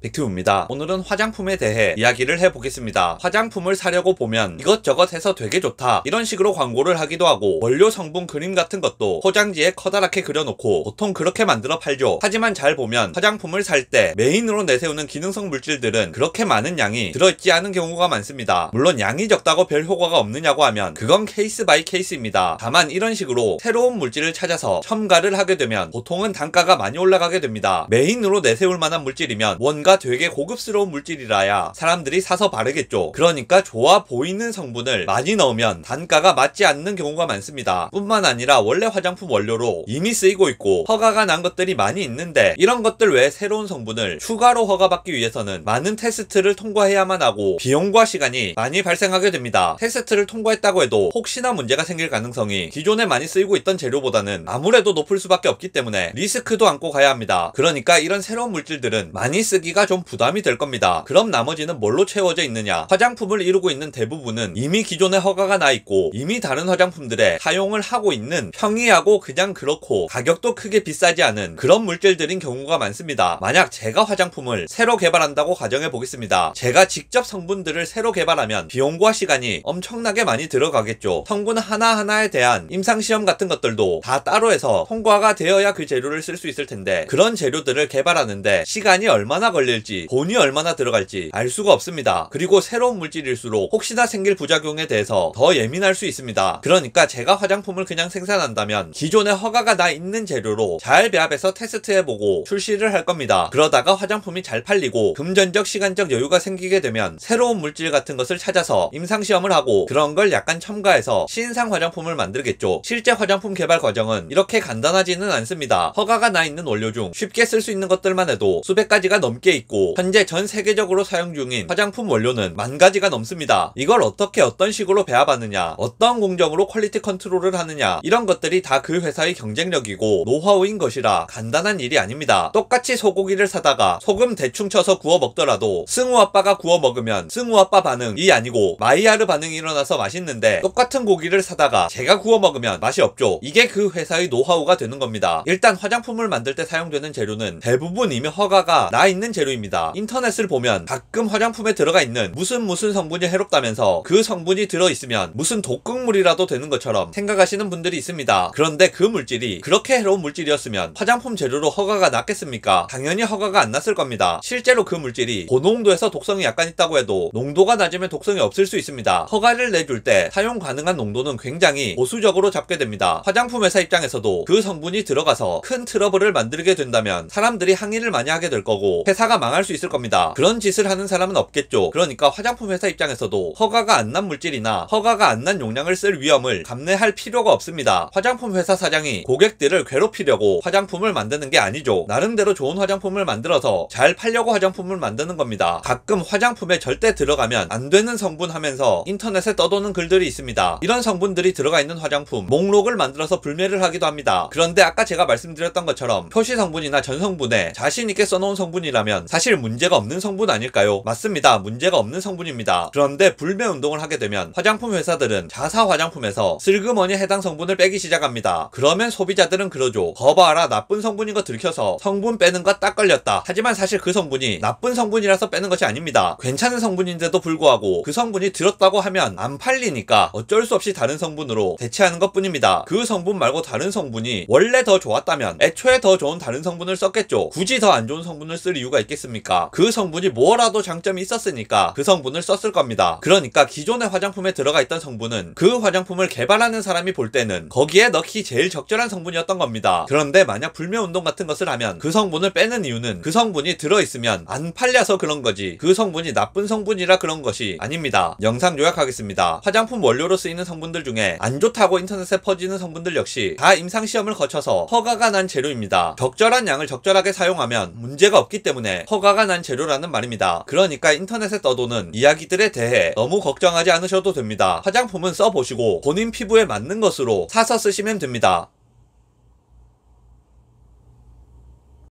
백튜브입니다. 오늘은 화장품에 대해 이야기를 해보겠습니다. 화장품을 사려고 보면 이것저것 해서 되게 좋다 이런 식으로 광고를 하기도 하고, 원료 성분 그림 같은 것도 포장지에 커다랗게 그려놓고 보통 그렇게 만들어 팔죠. 하지만 잘 보면 화장품을 살 때 메인으로 내세우는 기능성 물질들은 그렇게 많은 양이 들어있지 않은 경우가 많습니다. 물론 양이 적다고 별 효과가 없느냐고 하면 그건 케이스 바이 케이스입니다. 다만 이런 식으로 새로운 물질을 찾아서 첨가를 하게 되면 보통은 단가가 많이 올라가게 됩니다. 메인으로 내세울 만한 물질이면 뭔가 되게 고급스러운 물질이라야 사람들이 사서 바르겠죠. 그러니까 좋아 보이는 성분을 많이 넣으면 단가가 맞지 않는 경우가 많습니다. 뿐만 아니라 원래 화장품 원료로 이미 쓰이고 있고 허가가 난 것들이 많이 있는데, 이런 것들 외에 새로운 성분을 추가로 허가받기 위해서는 많은 테스트를 통과해야만 하고 비용과 시간이 많이 발생하게 됩니다. 테스트를 통과했다고 해도 혹시나 문제가 생길 가능성이 기존에 많이 쓰이고 있던 재료보다는 아무래도 높을 수밖에 없기 때문에 리스크도 안고 가야 합니다. 그러니까 이런 새로운 물질들은 많이 쓰기가 좀 부담이 될 겁니다. 그럼 나머지는 뭘로 채워져 있느냐? 화장품을 이루고 있는 대부분은 이미 기존에 허가가 나 있고 이미 다른 화장품들에 사용을 하고 있는, 평이하고 그냥 그렇고 가격도 크게 비싸지 않은 그런 물질들인 경우가 많습니다. 만약 제가 화장품을 새로 개발한다고 가정해 보겠습니다. 제가 직접 성분들을 새로 개발하면 비용과 시간이 엄청나게 많이 들어가겠죠. 성분 하나하나에 대한 임상시험 같은 것들도 다 따로 해서 통과가 되어야 그 재료를 쓸 수 있을 텐데, 그런 재료들을 개발하는데 시간이 얼마나 걸릴지, 돈이 얼마나 들어갈지 알 수가 없습니다. 그리고 새로운 물질일수록 혹시나 생길 부작용에 대해서 더 예민할 수 있습니다. 그러니까 제가 화장품을 그냥 생산한다면 기존에 허가가 나 있는 재료로 잘 배합해서 테스트해보고 출시를 할 겁니다. 그러다가 화장품이 잘 팔리고 금전적 시간적 여유가 생기게 되면 새로운 물질 같은 것을 찾아서 임상시험을 하고 그런 걸 약간 첨가해서 신상 화장품을 만들겠죠. 실제 화장품 개발 과정은 이렇게 간단하지는 않습니다. 허가가 나 있는 원료 중 쉽게 쓸 수 있는 것들만 해도 수백 가지가 넘게 있고, 현재 전 세계적으로 사용 중인 화장품 원료는 10,000가지가 넘습니다. 이걸 어떻게 어떤 식으로 배합하느냐, 어떤 공정으로 퀄리티 컨트롤을 하느냐, 이런 것들이 다 그 회사의 경쟁력이고 노하우인 것이라 간단한 일이 아닙니다. 똑같이 소고기를 사다가 소금 대충 쳐서 구워 먹더라도 승우 아빠가 구워 먹으면 승우 아빠 반응이 아니고 마이야르 반응이 일어나서 맛있는데, 똑같은 고기를 사다가 제가 구워 먹으면 맛이 없죠. 이게 그 회사의 노하우가 되는 겁니다. 일단 화장품을 만들 때 사용되는 재료는 대부분 이미 허가가 나 있는 재료입니다. 인터넷을 보면 가끔 화장품에 들어가 있는 무슨 성분이 해롭다면서 그 성분이 들어있으면 무슨 독극물이라도 되는 것처럼 생각하시는 분들이 있습니다. 그런데 그 물질이 그렇게 해로운 물질이었으면 화장품 재료로 허가가 났겠습니까? 당연히 허가가 안 났을 겁니다. 실제로 그 물질이 고농도에서 독성이 약간 있다고 해도 농도가 낮으면 독성이 없을 수 있습니다. 허가를 내줄 때 사용 가능한 농도는 굉장히 보수적으로 잡게 됩니다. 화장품 회사 입장에서도 그 성분이 들어가서 큰 트러블을 만들게 된다면 사람들이 항의를 많이 하게 될 거고 회사가 망할 수 있을 겁니다. 그런 짓을 하는 사람은 없겠죠. 그러니까 화장품 회사 입장에서도 허가가 안 난 물질이나 허가가 안 난 용량을 쓸 위험을 감내할 필요가 없습니다. 화장품 회사 사장이 고객들을 괴롭히려고 화장품을 만드는 게 아니죠. 나름대로 좋은 화장품을 만들어서 잘 팔려고 화장품을 만드는 겁니다. 가끔 화장품에 절대 들어가면 안 되는 성분 하면서 인터넷에 떠도는 글들이 있습니다. 이런 성분들이 들어가 있는 화장품 목록을 만들어서 불매를 하기도 합니다. 그런데 아까 제가 말씀드렸던 것처럼 표시 성분이나 전성분에 자신 있게 써놓은 성분이라면 사실 문제가 없는 성분 아닐까요? 맞습니다. 문제가 없는 성분입니다. 그런데 불매 운동을 하게 되면 화장품 회사들은 자사 화장품에서 슬그머니 해당 성분을 빼기 시작합니다. 그러면 소비자들은 그러죠. 거봐라, 나쁜 성분인 거 들켜서 성분 빼는 거 딱 걸렸다. 하지만 사실 그 성분이 나쁜 성분이라서 빼는 것이 아닙니다. 괜찮은 성분인데도 불구하고 그 성분이 들었다고 하면 안 팔리니까 어쩔 수 없이 다른 성분으로 대체하는 것 뿐입니다. 그 성분 말고 다른 성분이 원래 더 좋았다면 애초에 더 좋은 다른 성분을 썼겠죠. 굳이 더 안 좋은 성분을 쓸 이유가 있겠습니까? 그 성분이 뭐라도 장점이 있었으니까 그 성분을 썼을 겁니다. 그러니까 기존의 화장품에 들어가 있던 성분은 그 화장품을 개발하는 사람이 볼 때는 거기에 넣기 제일 적절한 성분이었던 겁니다. 그런데 만약 불매운동 같은 것을 하면 그 성분을 빼는 이유는 그 성분이 들어있으면 안 팔려서 그런 거지, 그 성분이 나쁜 성분이라 그런 것이 아닙니다. 영상 요약하겠습니다. 화장품 원료로 쓰이는 성분들 중에 안 좋다고 인터넷에 퍼지는 성분들 역시 다 임상시험을 거쳐서 허가가 난 재료입니다. 적절한 양을 적절하게 사용하면 문제가 없기 때문에 허가가 난 재료라는 말입니다. 그러니까 인터넷에 떠도는 이야기들에 대해 너무 걱정하지 않으셔도 됩니다. 화장품은 써보시고 본인 피부에 맞는 것으로 사서 쓰시면 됩니다.